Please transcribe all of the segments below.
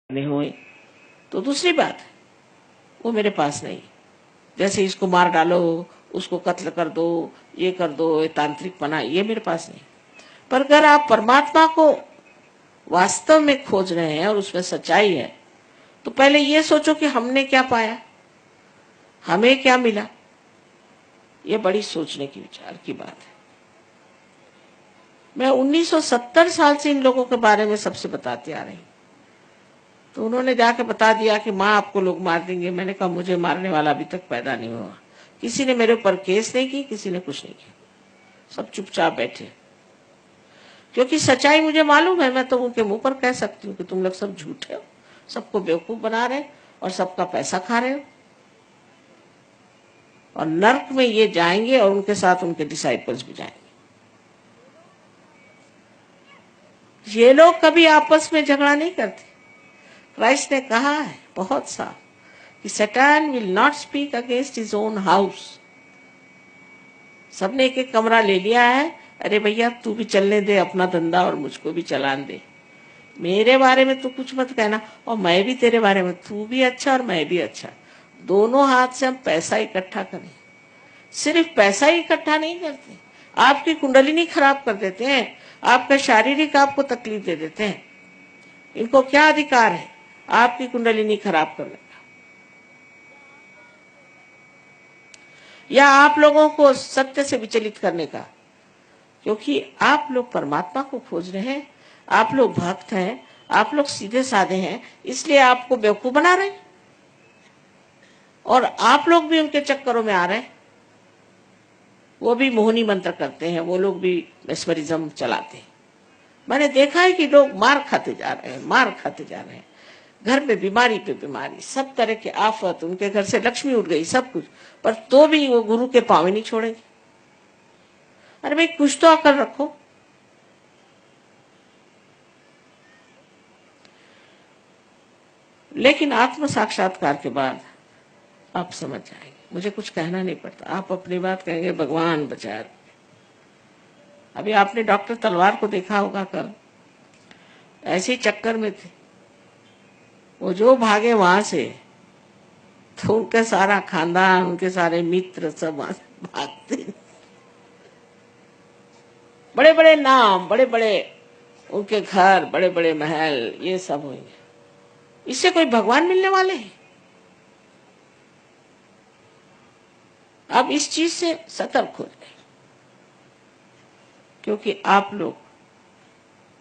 नहीं हुए तो दूसरी बात है, वो मेरे पास नहीं। जैसे इसको मार डालो, उसको कत्ल कर दो, ये कर दो, ये तांत्रिकपना, ये मेरे पास नहीं। पर अगर आप परमात्मा को वास्तव में खोज रहे हैं और उसमें सच्चाई है, तो पहले ये सोचो कि हमने क्या पाया, हमें क्या मिला। ये बड़ी सोचने की विचार की बात है। मैं 1970 साल से इन लोगों के बारे में सबसे बताती आ रही, तो उन्होंने जाके बता दिया कि माँ आपको लोग मार देंगे। मैंने कहा मुझे मारने वाला अभी तक पैदा नहीं हुआ। किसी ने मेरे ऊपर केस नहीं की, किसी ने कुछ नहीं किया, सब चुपचाप बैठे। क्योंकि सच्चाई मुझे मालूम है। मैं तो उनके मुंह पर कह सकती हूँ कि तुम लोग सब झूठे हो, सबको बेवकूफ बना रहे और सबका पैसा खा रहे हो, और नर्क में ये जाएंगे और उनके साथ उनके डिसाइपल्स भी जाएंगे। ये लोग कभी आपस में झगड़ा नहीं करते। क्राइस्ट ने कहा है बहुत साफ कि सैतान will not speak against his own house. सबने एक एक कमरा ले लिया है। अरे भैया तू भी चलने दे अपना धंधा और मुझको भी चलाने दे। मेरे बारे में तू कुछ मत कहना और मैं भी तेरे बारे में, तू भी अच्छा और मैं भी अच्छा। दोनों हाथ से हम पैसा इकट्ठा करें। सिर्फ पैसा ही इकट्ठा नहीं करते, आपकी कुंडलिनी खराब कर देते हैं, आपका शारीरिक आपको तकलीफ दे देते हैं। इनको क्या अधिकार है आपकी कुंडलिनी खराब करने का, या आप लोगों को सत्य से विचलित करने का। क्योंकि आप लोग परमात्मा को खोज रहे हैं, आप लोग भक्त हैं, आप लोग सीधे साधे हैं, इसलिए आपको बेवकूफ बना रहे हैं और आप लोग भी उनके चक्करों में आ रहे हैं। वो भी मोहनी मंत्र करते हैं, वो लोग भी मेस्मरिज्म चलाते हैं। मैंने देखा है कि लोग मार खाते जा रहे हैं, मार खाते जा रहे हैं। घर में बीमारी पे बीमारी, सब तरह के आफत, उनके घर से लक्ष्मी उठ गई, सब कुछ, पर तो भी वो गुरु के पांव नहीं छोड़ेंगे। अरे भाई कुछ तो अकल रखो। लेकिन आत्म साक्षात्कार के बाद आप समझ जाएंगे, मुझे कुछ कहना नहीं पड़ता, आप अपनी बात कहेंगे भगवान बचा। अभी आपने डॉक्टर तलवार को देखा होगा, कल ऐसे ही चक्कर में थे, वो जो भागे वहां से, तो उनका सारा खानदान, उनके सारे मित्र सब भागते। बड़े बड़े नाम, बड़े बड़े उनके घर, बड़े बड़े महल, ये सब होंगे। इससे कोई भगवान मिलने वाले हैं? अब इस चीज से सतर्क हो जाए, क्योंकि आप लोग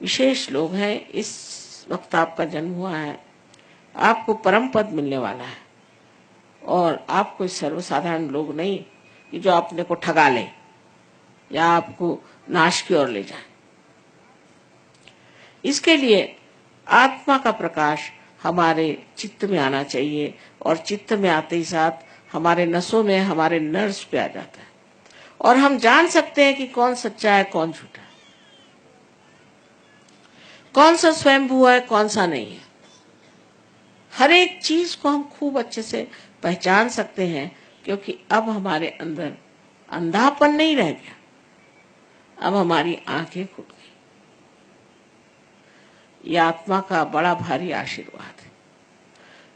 विशेष लोग हैं। इस वक्त आपका जन्म हुआ है, आपको परम पद मिलने वाला है, और आप कोई सर्वसाधारण लोग नहीं कि जो अपने को ठगा ले या आपको नाश की ओर ले जाए। इसके लिए आत्मा का प्रकाश हमारे चित्त में आना चाहिए, और चित्त में आते ही साथ हमारे नसों में, हमारे नर्व्स पे आ जाता है, और हम जान सकते हैं कि कौन सच्चा है, कौन झूठा है, कौन सा स्वयंभू है, कौन सा नहीं है। हर एक चीज को हम खूब अच्छे से पहचान सकते हैं, क्योंकि अब हमारे अंदर अंधापन नहीं रह गया, अब हमारी आंखें खुल गई। यह आत्मा का बड़ा भारी आशीर्वाद है,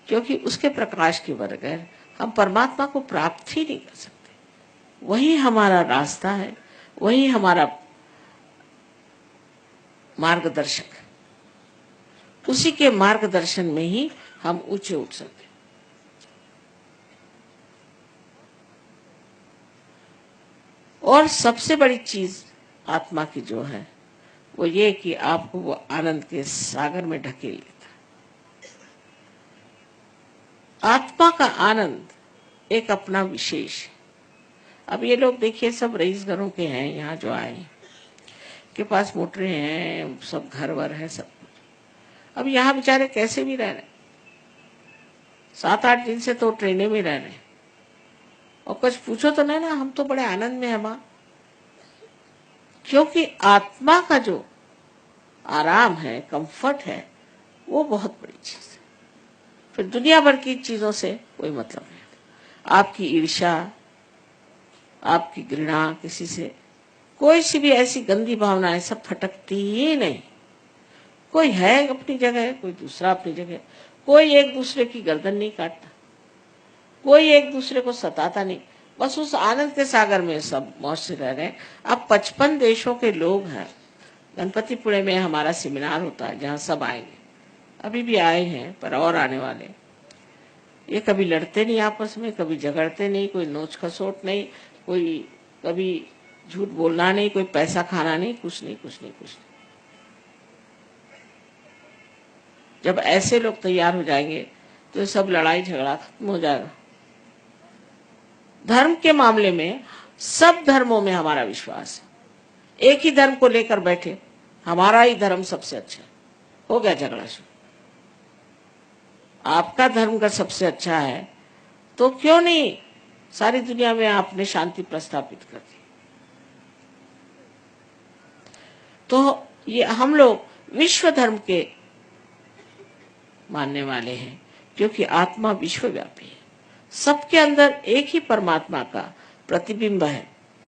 क्योंकि उसके प्रकाश के बगैर हम परमात्मा को प्राप्त ही नहीं कर सकते। वही हमारा रास्ता है, वही हमारा मार्गदर्शक है। उसी के मार्गदर्शन में ही हम ऊंचे उठ सकते। और सबसे बड़ी चीज आत्मा की जो है वो ये कि आपको वो आनंद के सागर में ढकेल लेता है। आत्मा का आनंद एक अपना विशेष है। अब ये लोग देखिए सब रईस घरों के हैं, यहाँ जो आए के पास मोटरें हैं, सब घर वर है, सब कुछ। अब यहाँ बेचारे कैसे भी रह रहे, 7-8 दिन से तो ट्रेनें में रह रहे, और कुछ पूछो तो नहीं ना, हम तो बड़े आनंद में है माँ। क्योंकि आत्मा का जो आराम है, कंफर्ट है, वो बहुत बड़ी चीज है। फिर दुनिया भर की चीजों से कोई मतलब नहीं। आपकी ईर्ष्या, आपकी घृणा, किसी से कोई सी भी ऐसी गंदी भावनाएं सब फटकती ही नहीं। कोई है अपनी जगह, कोई दूसरा अपनी जगह, कोई एक दूसरे की गर्दन नहीं काटता, कोई एक दूसरे को सताता नहीं, बस उस आनंद के सागर में सब मौज से रह रहे हैं। अब 55 देशों के लोग हैं। गणपतिपुणे में हमारा सेमिनार होता है जहाँ सब आएंगे, अभी भी आए हैं पर और आने वाले। ये कभी लड़ते नहीं आपस में, कभी झगड़ते नहीं, कोई नोच खसोट नहीं, कोई कभी झूठ बोलना नहीं, कोई पैसा खाना नहीं, कुछ नहीं कुछ नहीं कुछ नहीं। जब ऐसे लोग तैयार हो जाएंगे तो सब लड़ाई झगड़ा खत्म हो जाएगा। धर्म के मामले में सब धर्मों में हमारा विश्वास है। एक ही धर्म को लेकर बैठे, हमारा ही धर्म सबसे अच्छा है, हो गया झगड़ा शुरू। आपका धर्म का सबसे अच्छा है तो क्यों नहीं सारी दुनिया में आपने शांति प्रस्थापित कर दी। तो ये हम लोग विश्व धर्म के मानने वाले हैं, क्योंकि आत्मा विश्वव्यापी है, सबके अंदर एक ही परमात्मा का प्रतिबिंब है।